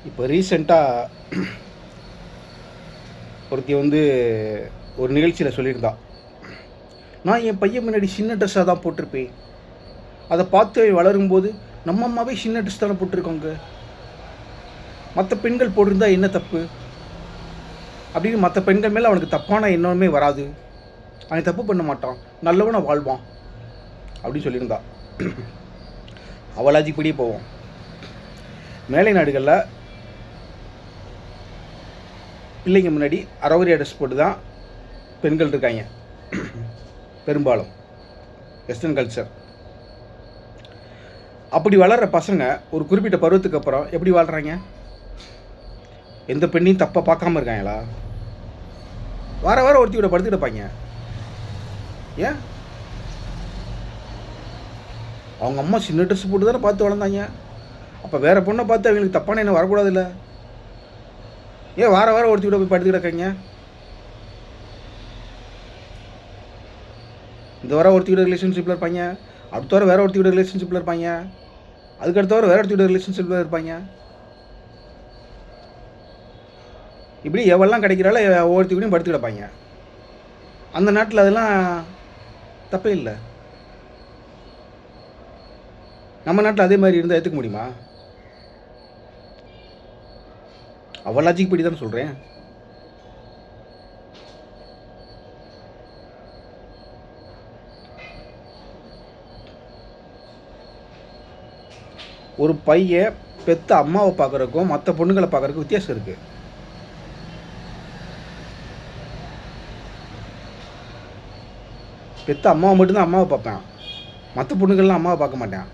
இப்போ ரீசெண்டாக ஒருத்தி ஒரு நிகழ்ச்சியில் சொல்லியிருந்தா, நான் என் பையன் முன்னாடி சின்ன ட்ரெஸ்ஸாக தான் போட்டிருப்பேன், அதை பார்த்து வளரும்போது நம்ம அம்மாவே சின்ன ட்ரெஸ் தானே போட்டிருக்காங்க, மற்ற பெண்கள் போட்டிருந்தா என்ன தப்பு அப்படின்னு மற்ற பெண்கள் மேலே அவனுக்கு தப்பான எண்ணமே வராது, அவன் தப்பு பண்ண மாட்டான், நல்லவனை வாழ்வான் அப்படின்னு சொல்லியிருந்தா. அவளாஜிப்படியே போவோம். மேலை நாடுகளில் பிள்ளைங்க முன்னாடி அறவரி ட்ரெஸ் போட்டு தான் பெண்கள் இருக்காங்க. பெரும்பாலும் வெஸ்டர்ன் கல்ச்சர். அப்படி வளர்கிற பசங்க ஒரு குறிப்பிட்ட பருவத்துக்கு அப்புறம் எப்படி வாழ்கிறாங்க? எந்த பெண்ணையும் தப்பாக பார்க்காம இருக்காங்களா? வார வாரம் ஒருத்தியோட படுத்துக்கிட்டப்பாங்க. ஏன்? அவங்க அம்மா சின்ன ட்ரெஸ் போட்டு தானே பார்த்து வளர்ந்தாங்க. அப்போ வேறு பொண்ணை பார்த்து அவங்களுக்கு தப்பான என்ன வரக்கூடாதுல்ல? ஏன் வார வாரம் ஒருத்தி கூட போய் படுத்து கிடக்கீங்க? இந்த வாரம் ஒருத்தியோட ரிலேஷன்ஷிப்பில் இருப்பாங்க, அடுத்த வாரம் வேறு ஒருத்தியோட ரிலேஷன்ஷிப்பில் இருப்பாங்க, அதுக்கடுத்த வாரம் வேறு ஒருத்தியோட ரிலேஷன்ஷிப்பில் இருப்பாங்க. இப்படி எவ்வளோலாம் கிடைக்கிறால ஒவ்வொருத்தி கூடயும் படுத்து கிடப்பாங்க. அந்த நாட்டில் அதெல்லாம் தப்பே இல்லை. நம்ம நாட்டில் அதே மாதிரி இருந்தால் ஏற்றுக்க முடியுமா? அவள் லாஜிக் படி தான் சொல்கிறேன். ஒரு பையன் பெத்த அம்மாவை பார்க்குறதுக்கும் மற்ற பொண்ணுங்களை பார்க்குறதுக்கும் வித்தியாசம் இருக்குது. பெத்த அம்மாவை மட்டும்தான் அம்மாவை பார்ப்பேன், மற்ற பொண்ணுகள்லாம் அம்மாவை பார்க்க மாட்டேன்.